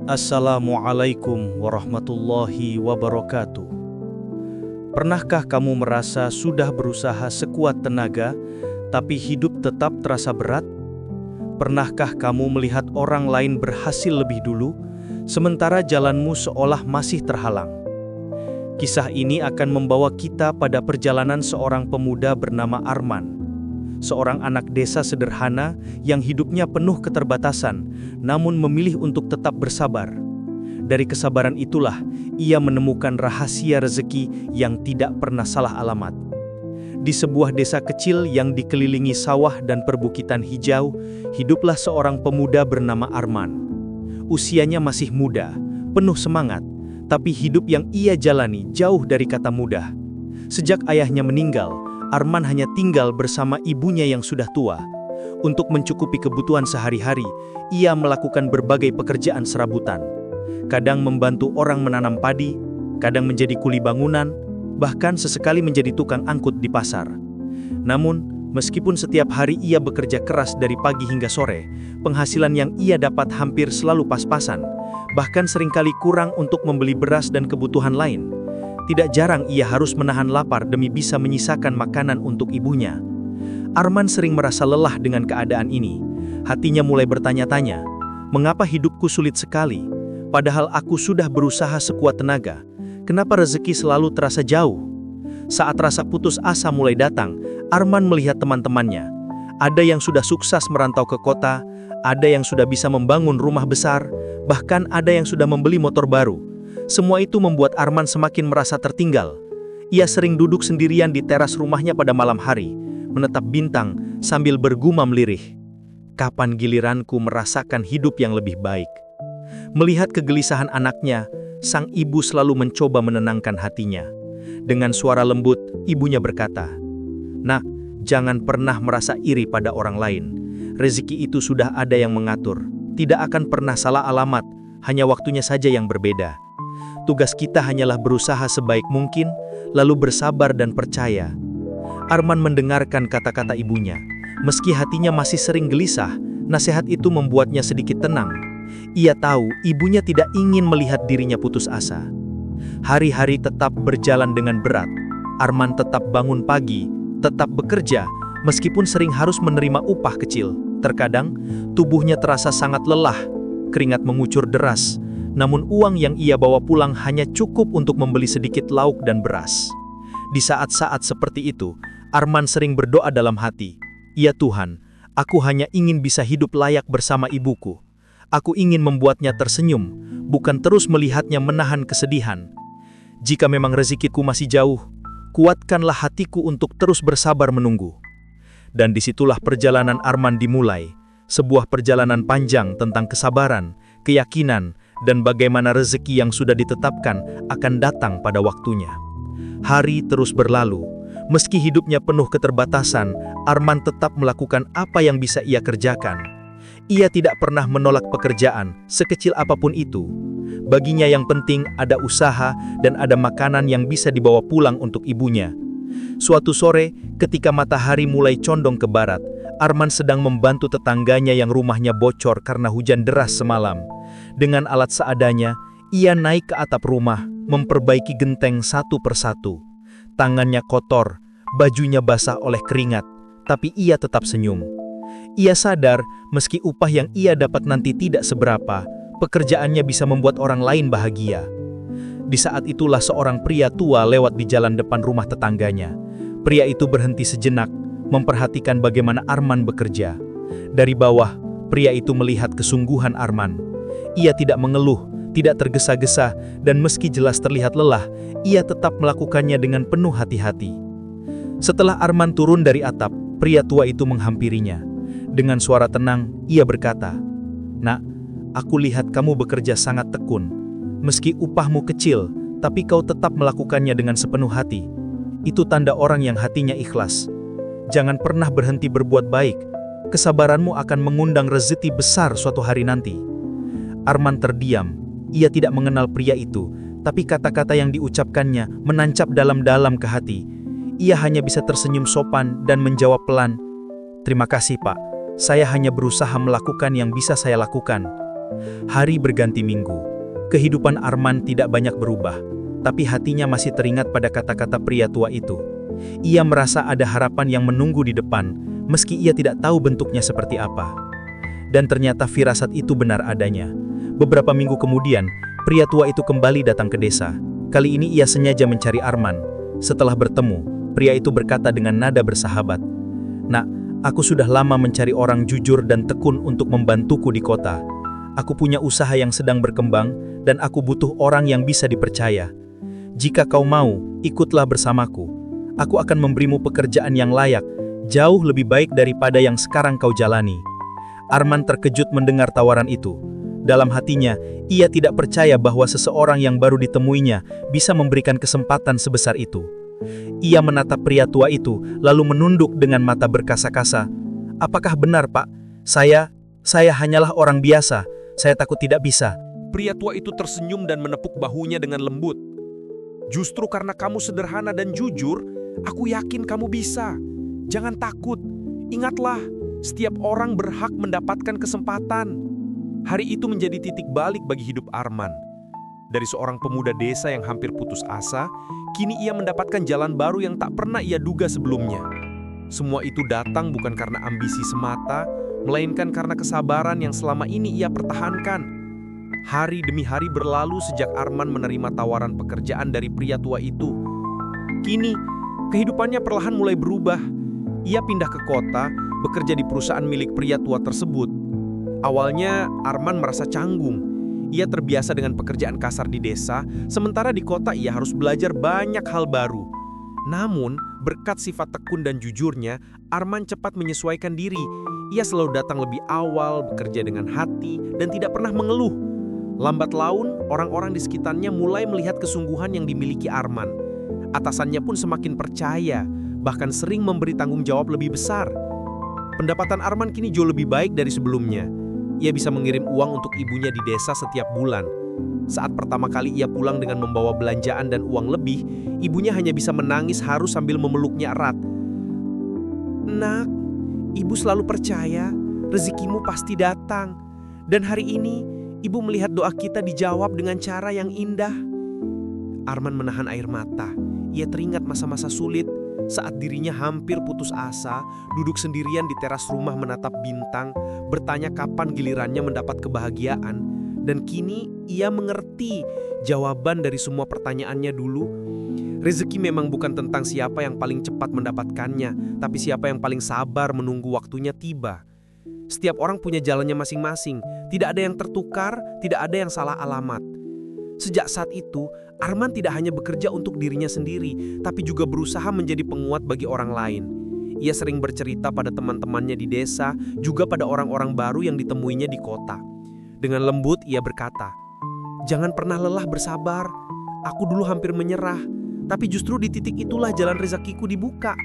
Assalamualaikum warahmatullahi wabarakatuh. Pernahkah kamu merasa sudah berusaha sekuat tenaga, tapi hidup tetap terasa berat? Pernahkah kamu melihat orang lain berhasil lebih dulu, sementara jalanmu seolah masih terhalang? Kisah ini akan membawa kita pada perjalanan seorang pemuda bernama Arman. Seorang anak desa sederhana yang hidupnya penuh keterbatasan, namun memilih untuk tetap bersabar. Dari kesabaran itulah, ia menemukan rahasia rezeki yang tidak pernah salah alamat. Di sebuah desa kecil yang dikelilingi sawah dan perbukitan hijau, hiduplah seorang pemuda bernama Arman. Usianya masih muda, penuh semangat, tapi hidup yang ia jalani jauh dari kata mudah. Sejak ayahnya meninggal, Arman hanya tinggal bersama ibunya yang sudah tua. Untuk mencukupi kebutuhan sehari-hari, ia melakukan berbagai pekerjaan serabutan. Kadang membantu orang menanam padi, kadang menjadi kuli bangunan, bahkan sesekali menjadi tukang angkut di pasar. Namun, meskipun setiap hari ia bekerja keras dari pagi hingga sore, penghasilan yang ia dapat hampir selalu pas-pasan, bahkan seringkali kurang untuk membeli beras dan kebutuhan lain. Tidak jarang ia harus menahan lapar demi bisa menyisakan makanan untuk ibunya. Arman sering merasa lelah dengan keadaan ini. Hatinya mulai bertanya-tanya, mengapa hidupku sulit sekali? Padahal aku sudah berusaha sekuat tenaga. Kenapa rezeki selalu terasa jauh? Saat rasa putus asa mulai datang, Arman melihat teman-temannya. Ada yang sudah sukses merantau ke kota, ada yang sudah bisa membangun rumah besar, bahkan ada yang sudah membeli motor baru. Semua itu membuat Arman semakin merasa tertinggal. Ia sering duduk sendirian di teras rumahnya pada malam hari, menatap bintang sambil bergumam lirih. Kapan giliranku merasakan hidup yang lebih baik? Melihat kegelisahan anaknya, sang ibu selalu mencoba menenangkan hatinya. Dengan suara lembut, ibunya berkata, "Nak, jangan pernah merasa iri pada orang lain. Rezeki itu sudah ada yang mengatur. Tidak akan pernah salah alamat, hanya waktunya saja yang berbeda. Tugas kita hanyalah berusaha sebaik mungkin, lalu bersabar dan percaya." Arman mendengarkan kata-kata ibunya. Meski hatinya masih sering gelisah, nasihat itu membuatnya sedikit tenang. Ia tahu ibunya tidak ingin melihat dirinya putus asa. Hari-hari tetap berjalan dengan berat. Arman tetap bangun pagi, tetap bekerja, meskipun sering harus menerima upah kecil. Terkadang, tubuhnya terasa sangat lelah, keringat mengucur deras. Namun uang yang ia bawa pulang hanya cukup untuk membeli sedikit lauk dan beras. Di saat-saat seperti itu, Arman sering berdoa dalam hati, "Ya Tuhan, aku hanya ingin bisa hidup layak bersama ibuku. Aku ingin membuatnya tersenyum, bukan terus melihatnya menahan kesedihan. Jika memang rezekiku masih jauh, kuatkanlah hatiku untuk terus bersabar menunggu." Dan disitulah perjalanan Arman dimulai, sebuah perjalanan panjang tentang kesabaran, keyakinan, dan bagaimana rezeki yang sudah ditetapkan akan datang pada waktunya. Hari terus berlalu. Meski hidupnya penuh keterbatasan, Arman tetap melakukan apa yang bisa ia kerjakan. Ia tidak pernah menolak pekerjaan, sekecil apapun itu. Baginya yang penting ada usaha dan ada makanan yang bisa dibawa pulang untuk ibunya. Suatu sore, ketika matahari mulai condong ke barat, Arman sedang membantu tetangganya yang rumahnya bocor karena hujan deras semalam. Dengan alat seadanya, ia naik ke atap rumah, memperbaiki genteng satu persatu. Tangannya kotor, bajunya basah oleh keringat, tapi ia tetap senyum. Ia sadar, meski upah yang ia dapat nanti tidak seberapa, pekerjaannya bisa membuat orang lain bahagia. Di saat itulah seorang pria tua lewat di jalan depan rumah tetangganya. Pria itu berhenti sejenak, memperhatikan bagaimana Arman bekerja. Dari bawah, pria itu melihat kesungguhan Arman. Ia tidak mengeluh, tidak tergesa-gesa, dan meski jelas terlihat lelah, ia tetap melakukannya dengan penuh hati-hati. Setelah Arman turun dari atap, pria tua itu menghampirinya. Dengan suara tenang, ia berkata, "Nak, aku lihat kamu bekerja sangat tekun. Meski upahmu kecil, tapi kau tetap melakukannya dengan sepenuh hati. Itu tanda orang yang hatinya ikhlas. Jangan pernah berhenti berbuat baik. Kesabaranmu akan mengundang rezeki besar suatu hari nanti." Arman terdiam. Ia tidak mengenal pria itu, tapi kata-kata yang diucapkannya menancap dalam-dalam ke hati. Ia hanya bisa tersenyum sopan dan menjawab pelan, "Terima kasih, Pak. Saya hanya berusaha melakukan yang bisa saya lakukan." Hari berganti minggu. Kehidupan Arman tidak banyak berubah, tapi hatinya masih teringat pada kata-kata pria tua itu. Ia merasa ada harapan yang menunggu di depan, meski ia tidak tahu bentuknya seperti apa. Dan ternyata firasat itu benar adanya. Beberapa minggu kemudian, pria tua itu kembali datang ke desa. Kali ini ia sengaja mencari Arman. Setelah bertemu, pria itu berkata dengan nada bersahabat, "Nak, aku sudah lama mencari orang jujur dan tekun untuk membantuku di kota. Aku punya usaha yang sedang berkembang, dan aku butuh orang yang bisa dipercaya. Jika kau mau, ikutlah bersamaku. Aku akan memberimu pekerjaan yang layak, jauh lebih baik daripada yang sekarang kau jalani." Arman terkejut mendengar tawaran itu. Dalam hatinya, ia tidak percaya bahwa seseorang yang baru ditemuinya bisa memberikan kesempatan sebesar itu. Ia menatap pria tua itu, lalu menunduk dengan mata berkasa-kasa. "Apakah benar, Pak? Saya hanyalah orang biasa. Saya takut tidak bisa." Pria tua itu tersenyum dan menepuk bahunya dengan lembut. "Justru karena kamu sederhana dan jujur, aku yakin kamu bisa. Jangan takut. Ingatlah, setiap orang berhak mendapatkan kesempatan." Hari itu menjadi titik balik bagi hidup Arman. Dari seorang pemuda desa yang hampir putus asa, kini ia mendapatkan jalan baru yang tak pernah ia duga sebelumnya. Semua itu datang bukan karena ambisi semata, melainkan karena kesabaran yang selama ini ia pertahankan. Hari demi hari berlalu sejak Arman menerima tawaran pekerjaan dari pria tua itu. Kini, kehidupannya perlahan mulai berubah. Ia pindah ke kota, bekerja di perusahaan milik pria tua tersebut. Awalnya, Arman merasa canggung. Ia terbiasa dengan pekerjaan kasar di desa, sementara di kota ia harus belajar banyak hal baru. Namun, berkat sifat tekun dan jujurnya, Arman cepat menyesuaikan diri. Ia selalu datang lebih awal, bekerja dengan hati, dan tidak pernah mengeluh. Lambat laun, orang-orang di sekitarnya mulai melihat kesungguhan yang dimiliki Arman. Atasannya pun semakin percaya, bahkan sering memberi tanggung jawab lebih besar. Pendapatan Arman kini jauh lebih baik dari sebelumnya. Ia bisa mengirim uang untuk ibunya di desa setiap bulan. Saat pertama kali ia pulang dengan membawa belanjaan dan uang lebih, ibunya hanya bisa menangis haru sambil memeluknya erat. "Nak, ibu selalu percaya rezekimu pasti datang. Dan hari ini, ibu melihat doa kita dijawab dengan cara yang indah." Arman menahan air mata. Ia teringat masa-masa sulit, saat dirinya hampir putus asa, duduk sendirian di teras rumah menatap bintang, bertanya kapan gilirannya mendapat kebahagiaan. Dan kini ia mengerti jawaban dari semua pertanyaannya dulu. Rezeki memang bukan tentang siapa yang paling cepat mendapatkannya, tapi siapa yang paling sabar menunggu waktunya tiba. Setiap orang punya jalannya masing-masing, tidak ada yang tertukar, tidak ada yang salah alamat. Sejak saat itu, Arman tidak hanya bekerja untuk dirinya sendiri, tapi juga berusaha menjadi penguat bagi orang lain. Ia sering bercerita pada teman-temannya di desa, juga pada orang-orang baru yang ditemuinya di kota. Dengan lembut ia berkata, "Jangan pernah lelah bersabar. Aku dulu hampir menyerah, tapi justru di titik itulah jalan rezekiku dibuka.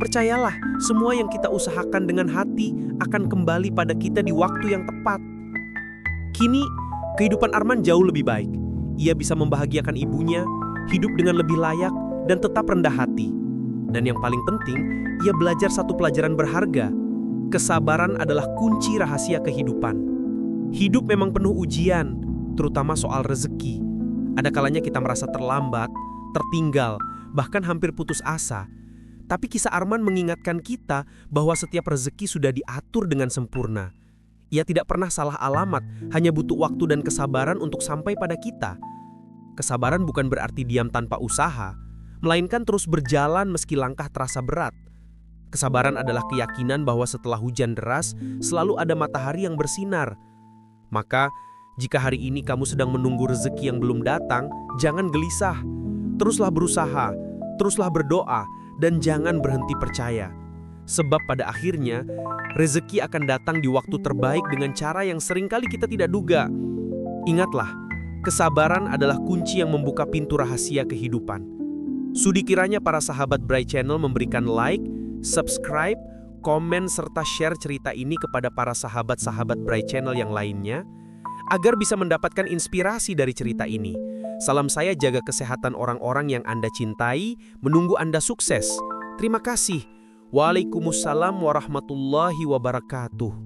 Percayalah, semua yang kita usahakan dengan hati akan kembali pada kita di waktu yang tepat." Kini, kehidupan Arman jauh lebih baik. Ia bisa membahagiakan ibunya, hidup dengan lebih layak, dan tetap rendah hati. Dan yang paling penting, ia belajar satu pelajaran berharga. Kesabaran adalah kunci rahasia kehidupan. Hidup memang penuh ujian, terutama soal rezeki. Ada kalanya kita merasa terlambat, tertinggal, bahkan hampir putus asa. Tapi kisah Arman mengingatkan kita bahwa setiap rezeki sudah diatur dengan sempurna. Ia tidak pernah salah alamat, hanya butuh waktu dan kesabaran untuk sampai pada kita. Kesabaran bukan berarti diam tanpa usaha, melainkan terus berjalan meski langkah terasa berat. Kesabaran adalah keyakinan bahwa setelah hujan deras, selalu ada matahari yang bersinar. Maka, jika hari ini kamu sedang menunggu rezeki yang belum datang, jangan gelisah. Teruslah berusaha, teruslah berdoa, dan jangan berhenti percaya. Sebab pada akhirnya, rezeki akan datang di waktu terbaik dengan cara yang seringkali kita tidak duga. Ingatlah, kesabaran adalah kunci yang membuka pintu rahasia kehidupan. Sudi kiranya para sahabat Bright Channel memberikan like, subscribe, komen, serta share cerita ini kepada para sahabat-sahabat Bright Channel yang lainnya, agar bisa mendapatkan inspirasi dari cerita ini. Salam saya, jaga kesehatan orang-orang yang Anda cintai, menunggu Anda sukses. Terima kasih. Waalaikumsalam warahmatullahi wabarakatuh.